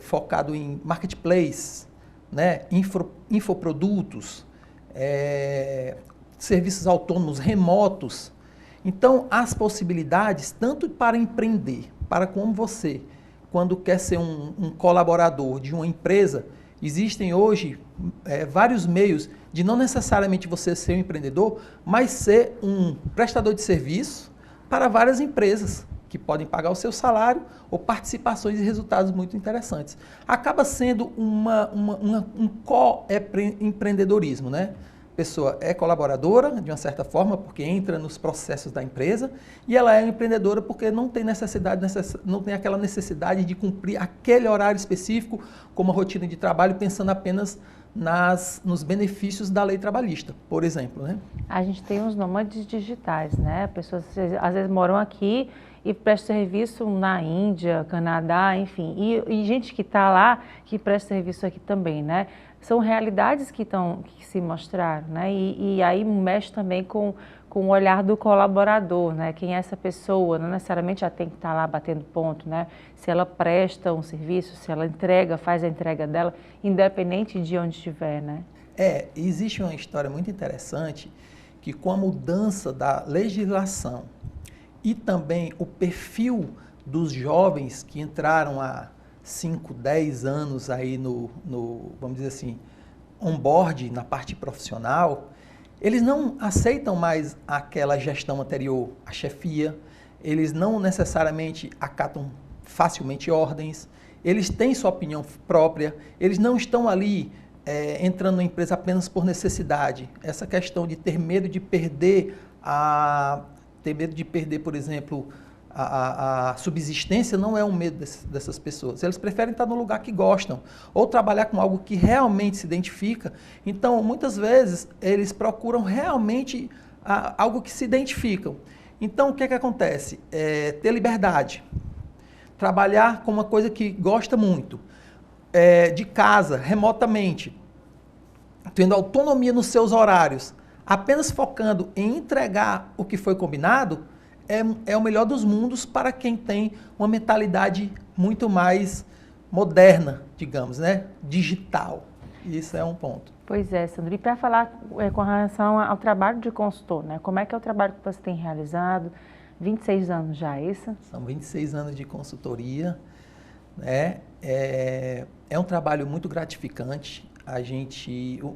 focado em marketplace, né? Infoprodutos, serviços autônomos, remotos. Então, as possibilidades, tanto para empreender, para como você, quando quer ser um colaborador de uma empresa, existem hoje vários meios de não necessariamente você ser um empreendedor, mas ser um prestador de serviço para várias empresas que podem pagar o seu salário ou participações e resultados muito interessantes. Acaba sendo um co-empreendedorismo, né? A pessoa é colaboradora, de uma certa forma, porque entra nos processos da empresa, e ela é empreendedora porque não tem não tem aquela necessidade de cumprir aquele horário específico, como a rotina de trabalho, pensando apenas nos benefícios da lei trabalhista, por exemplo, né? A gente tem os nômades digitais, né? Pessoas às vezes moram aqui e prestam serviço na Índia, Canadá, enfim, e gente que está lá que presta serviço aqui também, né? São realidades que se mostraram, né? E aí mexe também com o olhar do colaborador, né? Quem é essa pessoa, não necessariamente já tem que estar lá batendo ponto, né? Se ela presta um serviço, se ela faz a entrega dela, independente de onde estiver, né? Existe uma história muito interessante que com a mudança da legislação e também o perfil dos jovens que entraram há 5, 10 anos aí no, vamos dizer assim, on-board na parte profissional, eles não aceitam mais aquela gestão anterior, a chefia, eles não necessariamente acatam facilmente ordens, eles têm sua opinião própria, eles não estão ali entrando na empresa apenas por necessidade. Essa questão de ter medo de perder por exemplo, a subsistência não é um medo dessas pessoas. Eles preferem estar no lugar que gostam ou trabalhar com algo que realmente se identifica. Então, muitas vezes, eles procuram realmente algo que se identificam. Então, o que é que acontece? Ter liberdade, trabalhar com uma coisa que gosta muito, de casa, remotamente, tendo autonomia nos seus horários, apenas focando em entregar o que foi combinado, é o melhor dos mundos para quem tem uma mentalidade muito mais moderna, digamos, né? Digital. Isso é um ponto. Pois é, Sandro. E para falar com relação ao trabalho de consultor, né? Como é que é o trabalho que você tem realizado? 26 anos já, é isso? São 26 anos de consultoria, né? É um trabalho muito gratificante.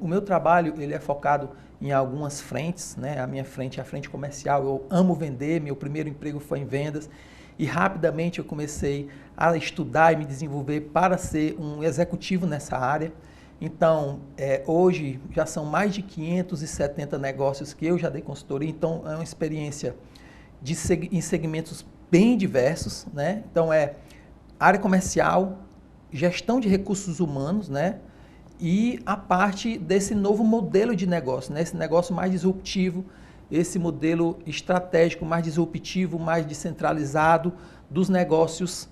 O meu trabalho, ele é focado em algumas frentes, né? A minha frente é a frente comercial, eu amo vender, meu primeiro emprego foi em vendas e rapidamente eu comecei a estudar e me desenvolver para ser um executivo nessa área. Então, hoje já são mais de 570 negócios que eu já dei consultoria, então é uma experiência em segmentos bem diversos, né? Então, área comercial, gestão de recursos humanos, né? E a parte desse novo modelo de negócio, né? Esse negócio mais disruptivo, esse modelo estratégico mais disruptivo, mais descentralizado dos negócios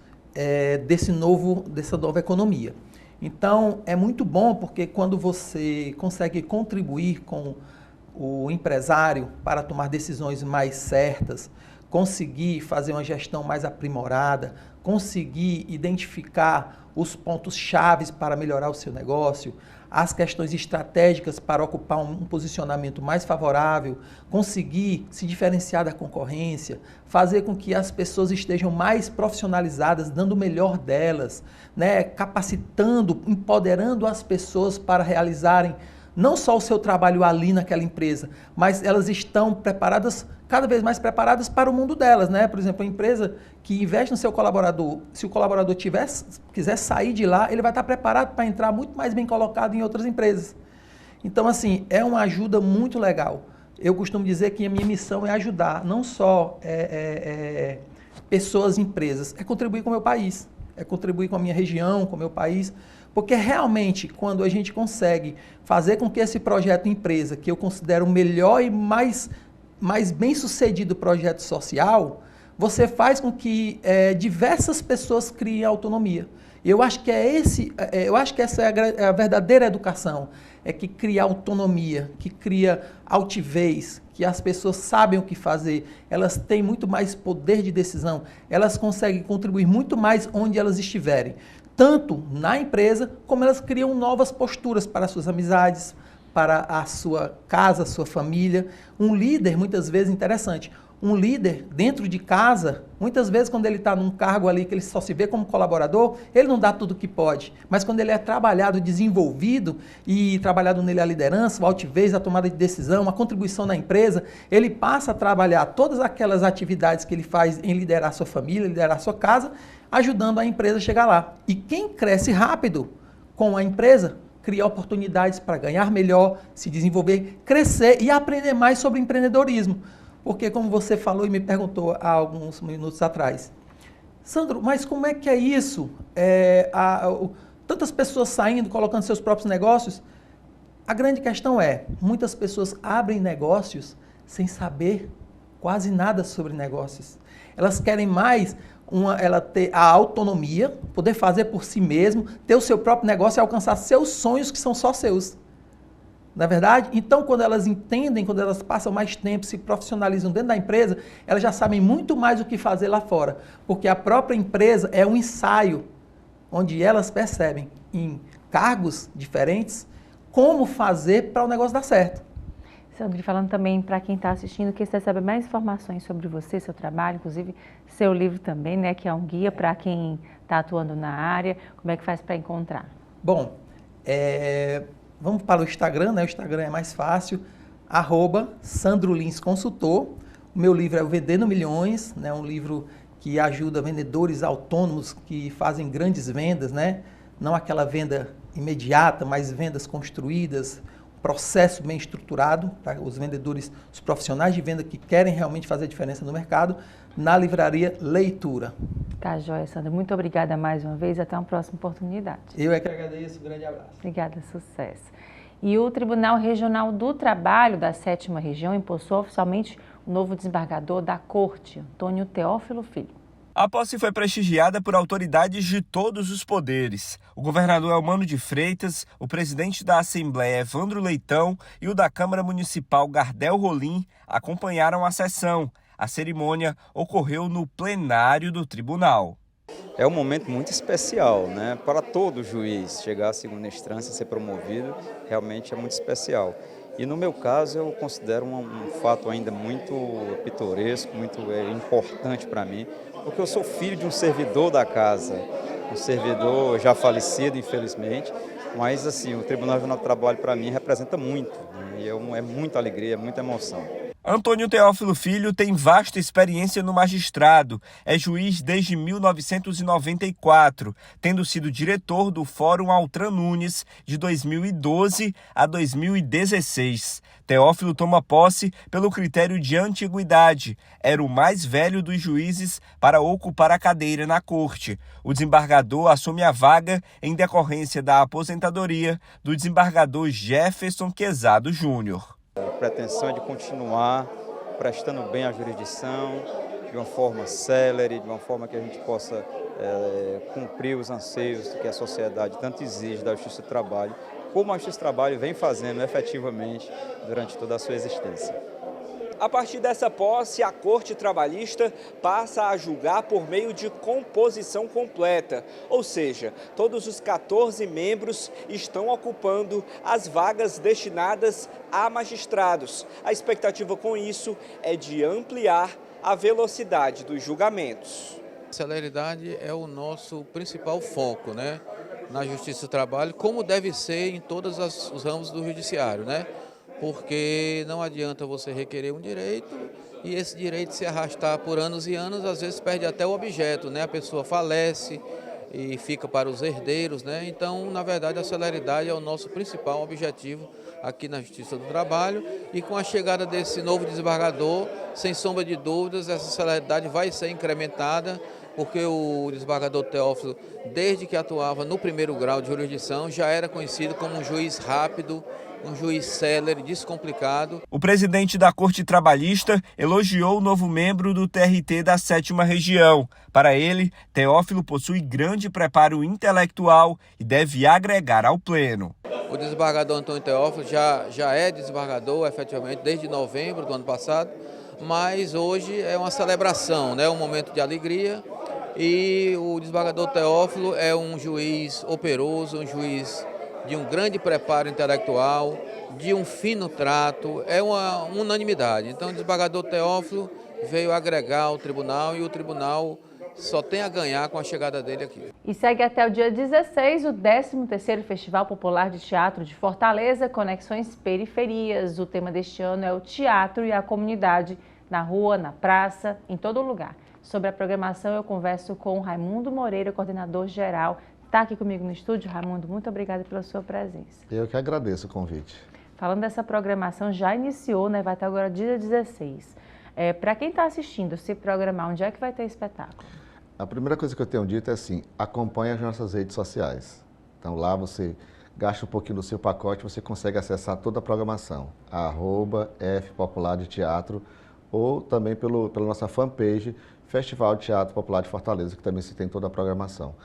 dessa nova economia. Então, é muito bom porque quando você consegue contribuir com o empresário para tomar decisões mais certas, conseguir fazer uma gestão mais aprimorada, conseguir identificar os pontos chaves para melhorar o seu negócio, as questões estratégicas para ocupar um posicionamento mais favorável, conseguir se diferenciar da concorrência, fazer com que as pessoas estejam mais profissionalizadas, dando o melhor delas, né, capacitando, empoderando as pessoas para realizarem não só o seu trabalho ali naquela empresa, mas elas estão preparadas, cada vez mais preparadas para o mundo delas, né? Por exemplo, a empresa que investe no seu colaborador, se o colaborador quiser sair de lá, ele vai estar preparado para entrar muito mais bem colocado em outras empresas. Então, assim, é uma ajuda muito legal. Eu costumo dizer que a minha missão é ajudar, não só pessoas e empresas, é contribuir com o meu país, é contribuir com a minha região, com o meu país, porque realmente, quando a gente consegue fazer com que esse projeto empresa, que eu considero o melhor e mais bem-sucedido projeto social, você faz com que diversas pessoas criem autonomia. Eu acho que essa é a verdadeira educação, é que cria autonomia, que cria altivez, que as pessoas sabem o que fazer, elas têm muito mais poder de decisão, elas conseguem contribuir muito mais onde elas estiverem, tanto na empresa, como elas criam novas posturas para as suas amizades, para a sua casa, a sua família. Um líder, muitas vezes, interessante, um líder dentro de casa, muitas vezes quando ele está num cargo ali que ele só se vê como colaborador, ele não dá tudo o que pode, mas quando ele é trabalhado, desenvolvido e trabalhado nele a liderança, a altivez, a tomada de decisão, a contribuição na empresa, ele passa a trabalhar todas aquelas atividades que ele faz em liderar a sua família, liderar a sua casa, ajudando a empresa a chegar lá. E quem cresce rápido com a empresa, cria oportunidades para ganhar melhor, se desenvolver, crescer e aprender mais sobre empreendedorismo. Porque, como você falou e me perguntou há alguns minutos atrás, Sandro, mas como é que é isso? Tantas pessoas saindo, colocando seus próprios negócios? A grande questão muitas pessoas abrem negócios sem saber quase nada sobre negócios. Elas querem mais ela ter a autonomia, poder fazer por si mesmo, ter o seu próprio negócio e alcançar seus sonhos que são só seus. Não é verdade? Então, quando elas entendem, quando elas passam mais tempo, se profissionalizam dentro da empresa, elas já sabem muito mais o que fazer lá fora. Porque a própria empresa é um ensaio onde elas percebem em cargos diferentes como fazer para o negócio dar certo. Sandro, falando também para quem está assistindo, que você sabe mais informações sobre você, seu trabalho, inclusive seu livro também, né, que é um guia para quem está atuando na área, como é que faz para encontrar? Bom, vamos para o Instagram, né? O Instagram é mais fácil, @SandroLinsConsultor. O meu livro é o Vendendo Milhões, né? Um livro que ajuda vendedores autônomos que fazem grandes vendas, né? Não aquela venda imediata, mas vendas construídas, processo bem estruturado, tá? Os vendedores, os profissionais de venda que querem realmente fazer a diferença no mercado, na livraria Leitura. Tá, joia, Sandra. Muito obrigada mais uma vez. Até uma próxima oportunidade. Eu é que agradeço. Um grande abraço. Obrigada, sucesso. E o Tribunal Regional do Trabalho da 7ª Região empossou oficialmente o novo desembargador da Corte, Antônio Teófilo Filho. A posse foi prestigiada por autoridades de todos os poderes. O governador Elmano de Freitas, o presidente da Assembleia Evandro Leitão e o da Câmara Municipal Gardel Rolim acompanharam a sessão. A cerimônia ocorreu no plenário do tribunal. É um momento muito especial, né? Para todo juiz chegar à segunda instância e ser promovido, realmente é muito especial. E no meu caso eu considero um fato ainda muito pitoresco, muito importante para mim, porque eu sou filho de um servidor da casa, um servidor já falecido, infelizmente, mas assim, o Tribunal Regional do Trabalho para mim representa muito, né? E é muita alegria, é muita emoção. Antônio Teófilo Filho tem vasta experiência no magistrado. É juiz desde 1994, tendo sido diretor do Fórum Altran Nunes de 2012 a 2016. Teófilo toma posse pelo critério de antiguidade. Era o mais velho dos juízes para ocupar a cadeira na corte. O desembargador assume a vaga em decorrência da aposentadoria do desembargador Jefferson Quezado Júnior. A pretensão é de continuar prestando bem a jurisdição, de uma forma célere, de uma forma que a gente possa cumprir os anseios que a sociedade tanto exige da Justiça do Trabalho, como a Justiça do Trabalho vem fazendo efetivamente durante toda a sua existência. A partir dessa posse, a Corte Trabalhista passa a julgar por meio de composição completa, ou seja, todos os 14 membros estão ocupando as vagas destinadas a magistrados. A expectativa com isso é de ampliar a velocidade dos julgamentos. A celeridade é o nosso principal foco, né, na Justiça do Trabalho, como deve ser em todos os ramos do judiciário, né? Porque não adianta você requerer um direito e esse direito se arrastar por anos e anos, às vezes perde até o objeto, né? A pessoa falece e fica para os herdeiros, né? Então, na verdade, a celeridade é o nosso principal objetivo aqui na Justiça do Trabalho e com a chegada desse novo desembargador, sem sombra de dúvidas, essa celeridade vai ser incrementada, porque o desembargador Teófilo, desde que atuava no primeiro grau de jurisdição, já era conhecido como um juiz rápido, um juiz célere, descomplicado. O presidente da Corte Trabalhista elogiou o novo membro do TRT da 7ª Região. Para ele, Teófilo possui grande preparo intelectual e deve agregar ao pleno. O desembargador Antônio Teófilo já é desembargador, efetivamente, desde novembro do ano passado, mas hoje é uma celebração, né? Um momento de alegria. E o desembargador Teófilo é um juiz operoso, um juiz de um grande preparo intelectual, de um fino trato, é uma unanimidade. Então, o desembargador Teófilo veio agregar ao tribunal e o tribunal só tem a ganhar com a chegada dele aqui. E segue até o dia 16 o 13º Festival Popular de Teatro de Fortaleza, Conexões Periferias. O tema deste ano é o teatro e a comunidade, na rua, na praça, em todo lugar. Sobre a programação, eu converso com Raimundo Moreira, coordenador geral. Está aqui comigo no estúdio, Raimundo, muito obrigada pela sua presença. Eu que agradeço o convite. Falando dessa programação, já iniciou, né? Vai até agora dia 16. Para quem está assistindo, se programar, onde é que vai ter espetáculo? A primeira coisa que eu tenho dito é assim, acompanhe as nossas redes sociais. Então lá você gasta um pouquinho do seu pacote, você consegue acessar toda a programação. @FPopular de Teatro ou também pela nossa fanpage, Festival de Teatro Popular de Fortaleza, que também se tem toda a programação.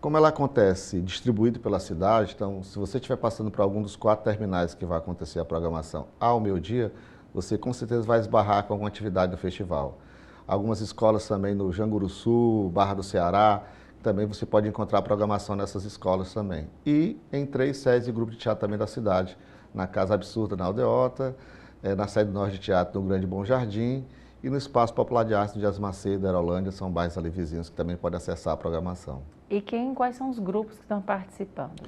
Como ela acontece distribuído pela cidade, então se você estiver passando por algum dos 4 terminais que vai acontecer a programação ao meio-dia, você com certeza vai esbarrar com alguma atividade do festival. Algumas escolas também no Janguruçu, Barra do Ceará, também você pode encontrar programação nessas escolas também. E em 3 sedes de grupo de teatro também da cidade, na Casa Absurda, na Aldeota, na sede do Norte de Teatro, no Grande Bom Jardim, e no Espaço Popular de Arte de Dias Macedo, Aerolândia, são bairros ali vizinhos que também podem acessar a programação. E quais são os grupos que estão participando?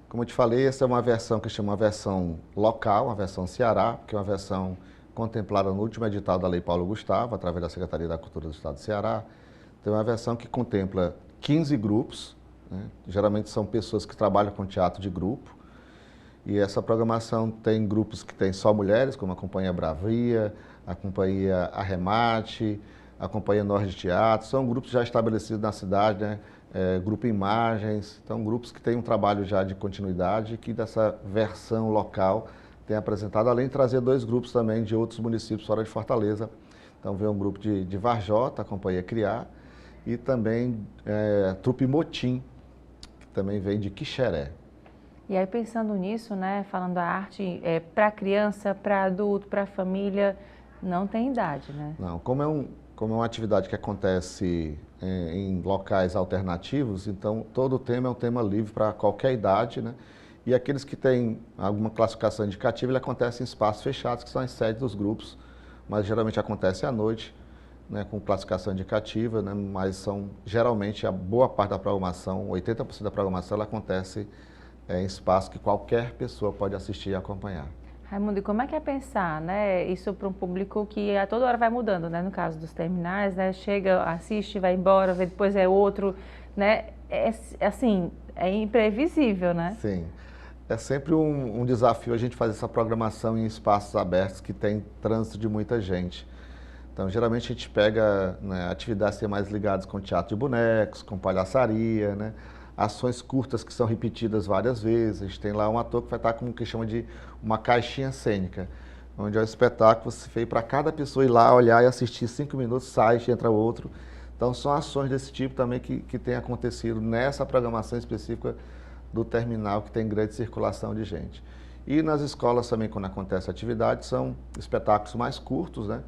Como eu te falei, essa é uma versão que chama uma versão local, uma versão Ceará, que é uma versão contemplada no último edital da Lei Paulo Gustavo, através da Secretaria da Cultura do Estado do Ceará. Tem uma versão que contempla 15 grupos, né? Geralmente são pessoas que trabalham com teatro de grupo. E essa programação tem grupos que tem só mulheres, como a Companhia Bravia, a Companhia Arremate, a Companhia Norte de Teatro. São grupos já estabelecidos na cidade, né? Grupo Imagens. Então, grupos que têm um trabalho já de continuidade, que dessa versão local tem apresentado, além de trazer 2 grupos também de outros municípios fora de Fortaleza. Então, vem um grupo de Varjota, a Companhia Criar, e também Trupe Motim, que também vem de Quixeré. E aí, pensando nisso, né, falando da arte, para criança, para adulto, para família, não tem idade, né? Não, como é uma atividade que acontece em locais alternativos, então todo o tema é um tema livre para qualquer idade, né? E aqueles que têm alguma classificação indicativa, ele acontece em espaços fechados, que são as sedes dos grupos, mas geralmente acontece à noite, né, com classificação indicativa, né, mas geralmente a boa parte da programação, 80% da programação, ela acontece em espaços que qualquer pessoa pode assistir e acompanhar. Raimundo, e como é que é pensar, né, isso para um público que a toda hora vai mudando, né, no caso dos terminais, né, chega, assiste, vai embora, vê, depois é outro, né, assim, é imprevisível, né? Sim, é sempre um desafio a gente fazer essa programação em espaços abertos que tem trânsito de muita gente. Então, geralmente a gente pega, né, atividades mais ligadas com teatro de bonecos, com palhaçaria, né, ações curtas que são repetidas várias vezes. A gente tem lá um ator que vai estar com o que chama de uma caixinha cênica, onde é um espetáculo que você fez para cada pessoa ir lá, olhar e assistir 5 minutos, sai, entra outro. Então, são ações desse tipo também que tem acontecido nessa programação específica do terminal, que tem grande circulação de gente. E nas escolas também, quando acontece atividade, são espetáculos mais curtos, né?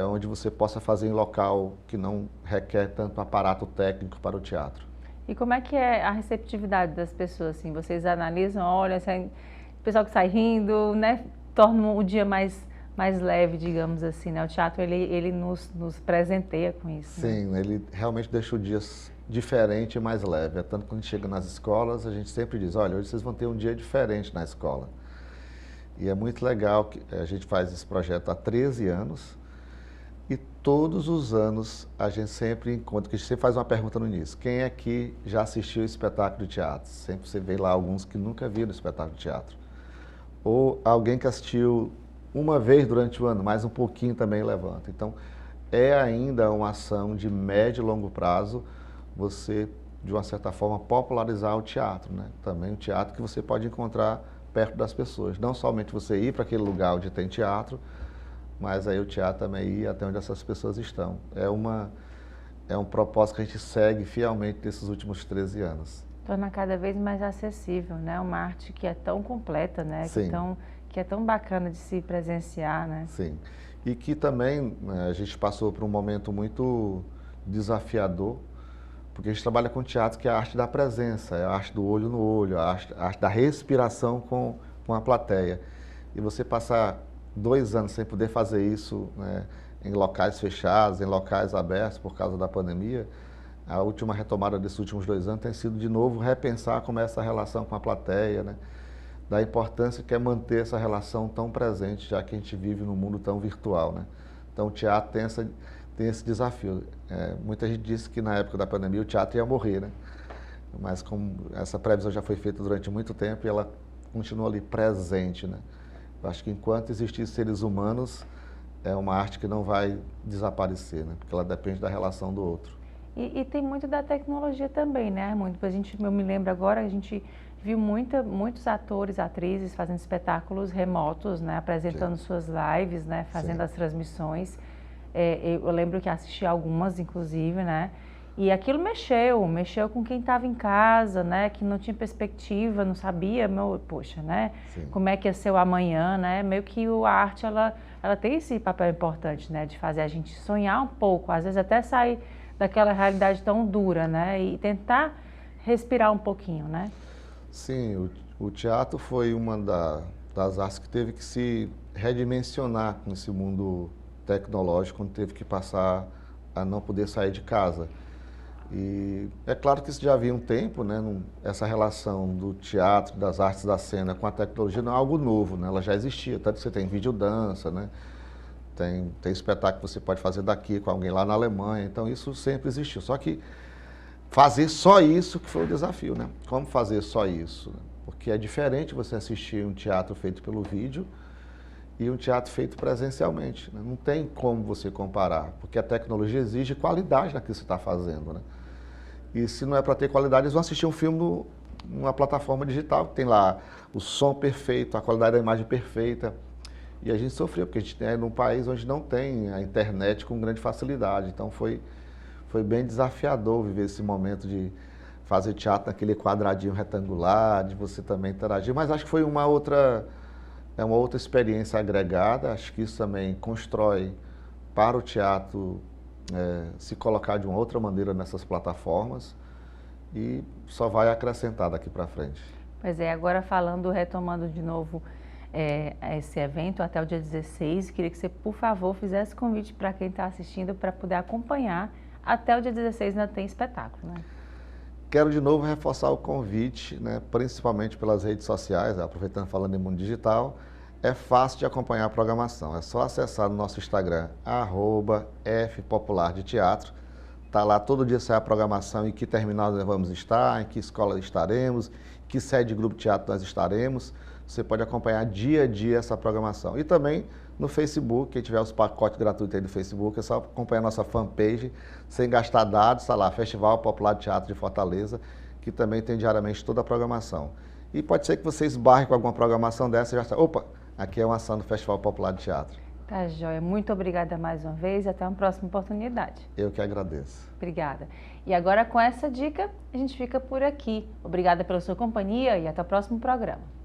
Onde você possa fazer em local que não requer tanto aparato técnico para o teatro. E como é que é a receptividade das pessoas, assim? Vocês analisam, olham, assim, o pessoal que sai rindo, né, torna o dia mais leve, digamos assim, né? O teatro, ele nos presenteia com isso. Sim, né? Ele realmente deixa o dia diferente e mais leve. É tanto que quando chega nas escolas, a gente sempre diz, olha, hoje vocês vão ter um dia diferente na escola. E é muito legal que a gente faz esse projeto há 13 anos, e todos os anos a gente sempre encontra, que a gente sempre faz uma pergunta no início, quem aqui já assistiu o espetáculo de teatro? Sempre você vê lá alguns que nunca viram o espetáculo de teatro. Ou alguém que assistiu uma vez durante o ano, mais um pouquinho também levanta. Então, é ainda uma ação de médio e longo prazo, você, de uma certa forma, popularizar o teatro, né? Também o teatro que você pode encontrar perto das pessoas. Não somente você ir para aquele lugar onde tem teatro, mas aí o teatro também ir até onde essas pessoas estão. É um propósito que a gente segue fielmente nesses últimos 13 anos. Torna cada vez mais acessível, né? Uma arte que é tão completa, né? Sim. Que é tão bacana de se presenciar, né? Sim. E que também, né, a gente passou por um momento muito desafiador, porque a gente trabalha com teatro que é a arte da presença, é a arte do olho no olho, a arte da respiração com a plateia. E você passar 2 anos sem poder fazer isso, né, em locais fechados, em locais abertos por causa da pandemia, a última retomada desses últimos 2 anos tem sido de novo repensar como é essa relação com a plateia, né, da importância que é manter essa relação tão presente, já que a gente vive num mundo tão virtual, né. Então o teatro tem esse desafio. Muita gente disse que na época da pandemia o teatro ia morrer, né, mas como essa previsão já foi feita durante muito tempo e ela continua ali presente, né. Eu acho que enquanto existir seres humanos, é uma arte que não vai desaparecer, né? Porque ela depende da relação do outro. E tem muito da tecnologia também, né, Raimundo? Eu me lembro agora, a gente viu muitos atores, atrizes fazendo espetáculos remotos, né, apresentando Sim. suas lives, né, fazendo Sim. as transmissões. Eu lembro que assisti algumas, inclusive, né? E aquilo mexeu com quem estava em casa, né, que não tinha perspectiva, não sabia, poxa, né, Sim. como é que ia ser o amanhã, né, meio que a arte, ela tem esse papel importante, né, de fazer a gente sonhar um pouco, às vezes até sair daquela realidade tão dura, né? E tentar respirar um pouquinho, né? Sim, o teatro foi uma das artes que teve que se redimensionar com esse mundo tecnológico, quando teve que passar a não poder sair de casa. E é claro que isso já havia um tempo, né? Essa relação do teatro, das artes da cena com a tecnologia não é algo novo, né? Ela já existia, tanto que você tem videodança, né? Tem espetáculo que você pode fazer daqui com alguém lá na Alemanha, então isso sempre existiu. Só que fazer só isso que foi o desafio, né? Como fazer só isso? Porque é diferente você assistir um teatro feito pelo vídeo e um teatro feito presencialmente, né? Não tem como você comparar, porque a tecnologia exige qualidade naquilo que você está fazendo, né? E se não é para ter qualidade, eles vão assistir um filme numa plataforma digital, que tem lá o som perfeito, a qualidade da imagem perfeita. E a gente sofreu, porque a gente é num país onde não tem a internet com grande facilidade. Então foi bem desafiador viver esse momento de fazer teatro naquele quadradinho retangular, de você também interagir. Mas acho que foi uma outra experiência agregada. Acho que isso também constrói para o teatro se colocar de uma outra maneira nessas plataformas e só vai acrescentar daqui para frente. Pois é, agora retomando de novo esse evento até o dia 16, queria que você, por favor, fizesse convite para quem está assistindo para poder acompanhar. Até o dia 16 ainda tem espetáculo, né? Quero de novo reforçar o convite, né, principalmente pelas redes sociais, aproveitando falando em mundo digital, é fácil de acompanhar a programação. É só acessar no nosso Instagram, @fpopulardeteatro. Está lá, todo dia sai a programação, em que terminal nós vamos estar, em que escola estaremos, em que sede de grupo de teatro nós estaremos. Você pode acompanhar dia a dia essa programação. E também no Facebook, quem tiver os pacotes gratuitos aí do Facebook, é só acompanhar a nossa fanpage, sem gastar dados, está lá, Festival Popular de Teatro de Fortaleza, que também tem diariamente toda a programação. E pode ser que você esbarre com alguma programação dessa e já está, opa, aqui é uma ação do Festival Popular de Teatro. Tá joia, muito obrigada mais uma vez e até uma próxima oportunidade. Eu que agradeço. Obrigada. E agora com essa dica, a gente fica por aqui. Obrigada pela sua companhia e até o próximo programa.